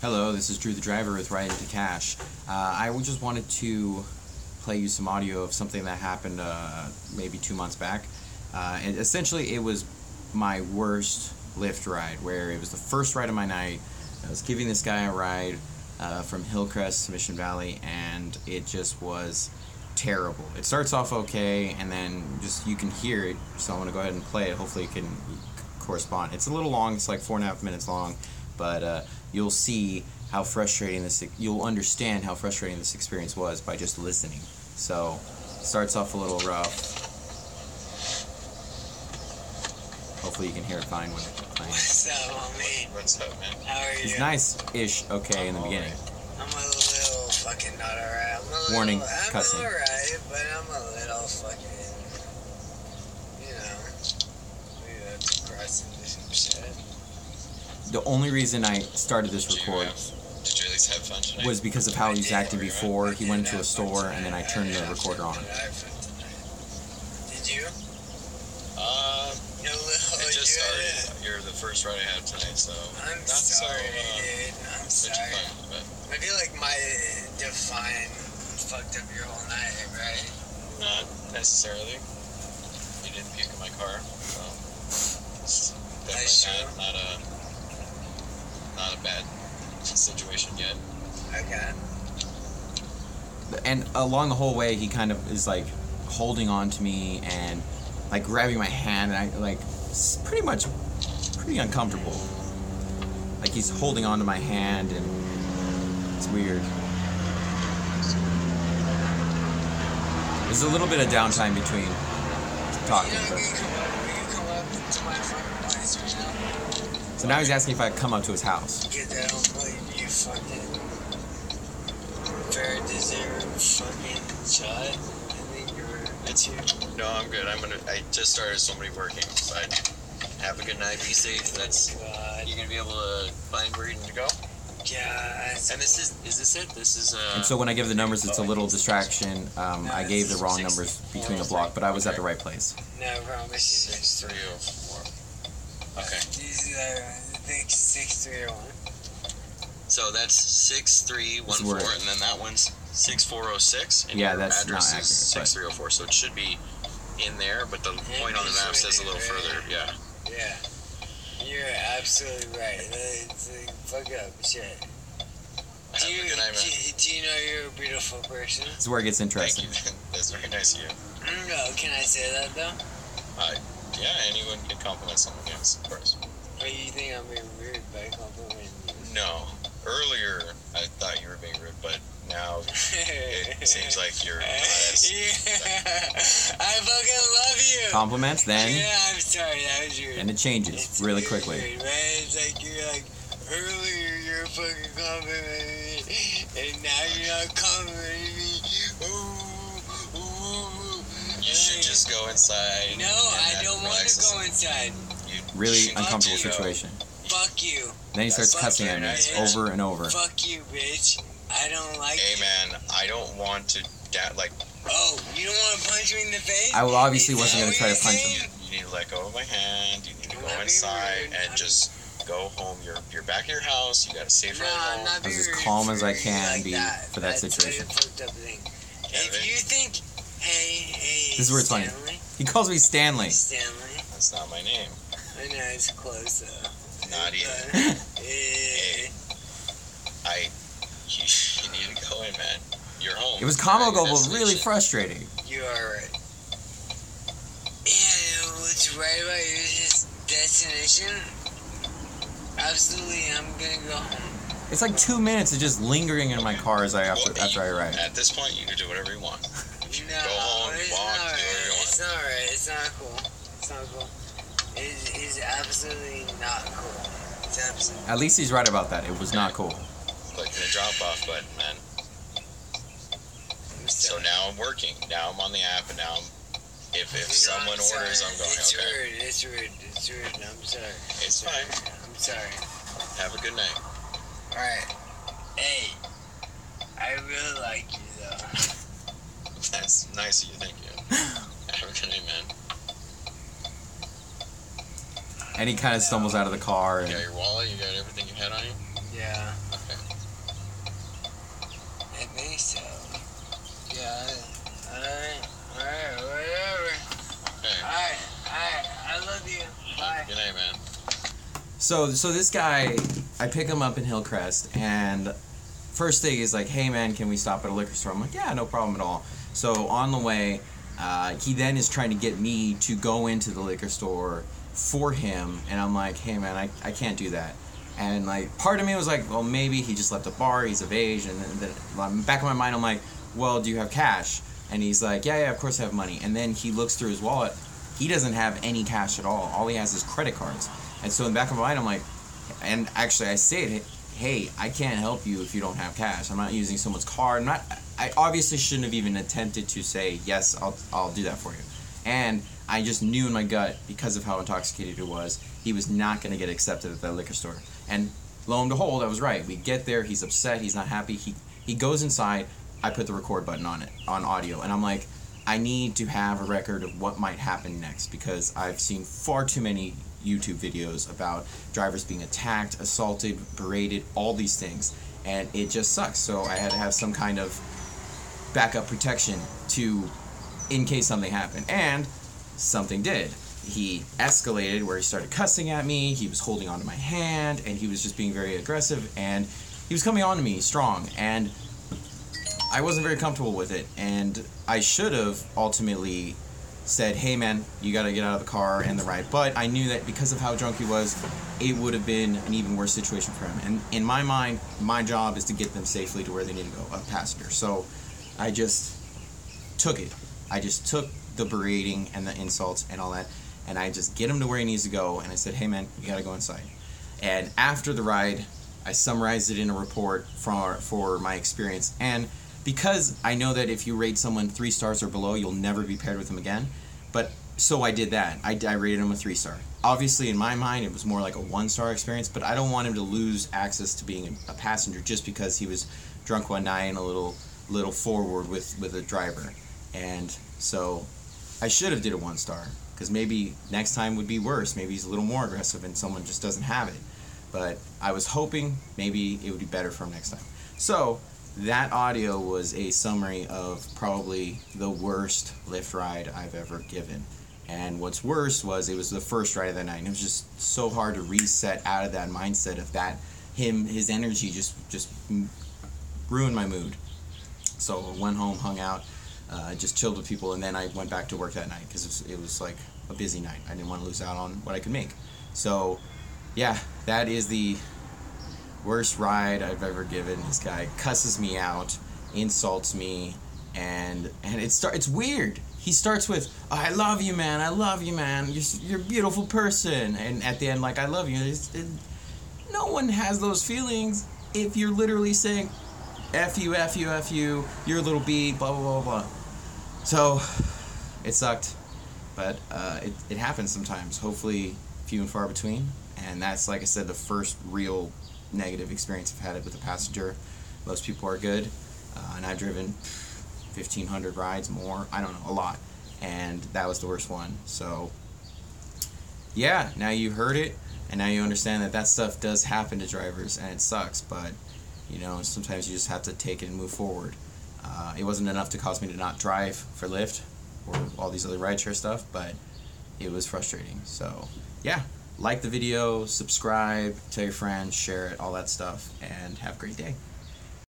Hello, this is Drew the driver with RideIntoCash. I just wanted to play you some audio of something that happened maybe 2 months back. And essentially it was my worst Lyft ride, where it was the first ride of my night. I was giving this guy a ride from Hillcrest to Mission Valley, and it just was terrible. It starts off okay, and then just you can hear it, so I'm going to go ahead and play it. Hopefully it can correspond. It's a little long, it's like 4.5 minutes long, but you'll see how frustrating you'll understand how frustrating this experience was by just listening. So, starts off a little rough. Hopefully you can hear it fine when it's playing. What's up, homie? What's up, man? How are you? He's nice-ish okay in the beginning. I'm a little fucking not alright. Warning, I'm cussing. alright, but I'm a little fucking, depressed and some shit. The only reason I started this record Did you at least have fun tonight? was because of how he was acting before. He went to a store, and then I turned the recorder on. Did you? It just started. You're the first ride I have tonight, so I'm not sorry, so, dude. I'm such a sorry. fun, but I feel like my define fucked up your whole night, right? not necessarily. You didn't puke in my car, so it's definitely not a bad situation yet. Okay. And along the whole way, he kind of is like holding on to me and like grabbing my hand, and I like pretty uncomfortable. Like he's holding on to my hand, and it's weird. There's a little bit of downtime between talking. Will you come up to my fucking place right now? So now he's asking if I come up to his house. Get that, I don't believe you fucking very deserved fucking shot. I think It's you. No, I'm good. I just started somebody working. So have a good night. Be safe. God. You're gonna be able to find where you need to go. Yeah. And this is this it? This is And so when I give the numbers, it's a little distraction. I gave the wrong numbers between the block, but I was at the right place. No promise. 6304. Okay. I think 6301. So that's 6314, and then that one's 6406. And Yeah, your that's not address accurate, is 6304, so it should be in there, but the point on the map says a little further. Yeah. Yeah. You're absolutely right. It's like, fuck up shit. Have a good night, man. Do you know you're a beautiful person? This is where it gets Thank interesting. you. That's very nice of you. No, can I say that though? Yeah, anyone can compliment someone, yes, of course. Or you think I'm being rude by complimenting you? No. Earlier, I thought you were being rude, but now it seems like you're honest. Yeah. I fucking love you. Compliments, then, Yeah, I'm sorry, that was rude. and it changes It's really really quickly. weird, right? It's like you're like, earlier you're fucking complimenting me, and now you're not complimenting me. Ooh. You should just go inside. No, I don't want to go inside. Really should uncomfortable go. situation. Fuck you. Then he starts Fuck cussing you, at me bitch. over and over. Fuck you, bitch. I don't like Hey, you. man, I don't want to, Oh, you don't want to punch me in the face? I obviously Is wasn't that going to try what to punch you're him. saying? you need to let go of my hand. You need to I'm go not being inside rude. and just go home. You're back at your house. You got a safe No, ride I'm home. not I was being as rude calm as I for you can like be that. for that situation. That's a fucked up thing. If Kevin, you think, hey, This is where it's funny. Stanley, He calls me Stanley. Stanley. That's not my name. I know it's close though. Not even. Hey. You need to go in, man. You're home. It was You're at your comical, but really destination. frustrating. You are right. And what's right about your destination? Absolutely, I'm gonna go home. It's like 2 minutes of just lingering in my car as after I arrive. At this point, you can do whatever you want. You No, can go home, it's walk, not do whatever right. you want. It's not right. It's not cool. It's not cool. It is absolutely not cool. It's absolutely. At least he's right about that. It was not cool. Clicking the drop off button, man. So now I'm working. Now I'm on the app, and now if someone orders, I'm going, It's okay. rude. It's rude. It's rude. I'm sorry. It's fine. I'm sorry. Have a good night. Alright. Hey. I really like you though. That's nice of you. Thank you. Have a good night, man. And he kind of stumbles out of the car. You And got your wallet? You got everything you had on you? Yeah. Okay. So this guy, I pick him up in Hillcrest, and first thing is like, hey man, can we stop at a liquor store? I'm like, yeah, no problem at all. So on the way, he then is trying to get me to go into the liquor store for him, and I'm like, hey man, I can't do that. And like, part of me was like, well, maybe he just left a bar, he's of age, and then back of my mind, I'm like, well, do you have cash? And he's like, yeah, of course I have money. And then he looks through his wallet, he doesn't have any cash at all he has is credit cards. And so in the back of my mind, I'm like, and actually I say it, hey, I can't help you if you don't have cash. I'm not using someone's card. I obviously shouldn't have even attempted to say, yes, I'll do that for you. And I just knew in my gut, because of how intoxicated he was not going to get accepted at that liquor store. And lo and behold, I was right. We get there, he's upset, he's not happy. He goes inside, I put the record button on it, on audio, and I'm like, I need to have a record of what might happen next, because I've seen far too many YouTube videos about drivers being attacked, assaulted, berated, all these things, and it just sucks. So I had to have some kind of backup protection in case something happened, and something did. He escalated where he started cussing at me, he was holding onto my hand, and he was just being very aggressive, and he was coming on to me strong, and I wasn't very comfortable with it, and I should have ultimately said, hey man, you gotta get out of the car and the ride, but I knew that because of how drunk he was, it would have been an even worse situation for him, and in my mind, my job is to get them safely to where they need to go, a passenger. So I just took it. I just took the berating and the insults and all that, and I just get him to where he needs to go, and I said, hey man, you gotta go inside. And after the ride, I summarized it in a report for my experience, and because I know that if you rate someone 3 stars or below, you'll never be paired with them again. But so I did that. I rated him a 3-star. Obviously, in my mind, it was more like a 1-star experience, but I don't want him to lose access to being a passenger just because he was drunk one night and a little forward with a driver. And so I should have did a 1-star, because maybe next time would be worse. Maybe he's a little more aggressive and someone just doesn't have it. But I was hoping maybe it would be better for him next time. So that audio was a summary of probably the worst Lyft ride I've ever given. And what's worse was it was the first ride of the night, and it was just so hard to reset out of that mindset of that. His energy just ruined my mood. So I went home, hung out, just chilled with people, and then I went back to work that night because it was like a busy night. I didn't want to lose out on what I could make. So yeah, that is the worst ride I've ever given. This guy cusses me out, insults me, and it's weird. He starts with, oh, I love you, man. I love you, man. You're a beautiful person. And at the end, like, I love you. No one has those feelings if you're literally saying, F you, F you, F you, you're a little B, blah, blah, blah, blah. So, it sucked. But it happens sometimes. Hopefully, few and far between. And that's, like I said, the first real negative experience I've had it with a passenger. Most people are good, and I've driven 1,500 rides, more, I don't know, a lot, and that was the worst one. So yeah, now you heard it, and now you understand that stuff does happen to drivers, and it sucks, but you know, sometimes you just have to take it and move forward. It wasn't enough to cause me to not drive for Lyft or all these other rideshare stuff, but it was frustrating. So yeah, like the video, subscribe, tell your friends, share it, all that stuff, and have a great day.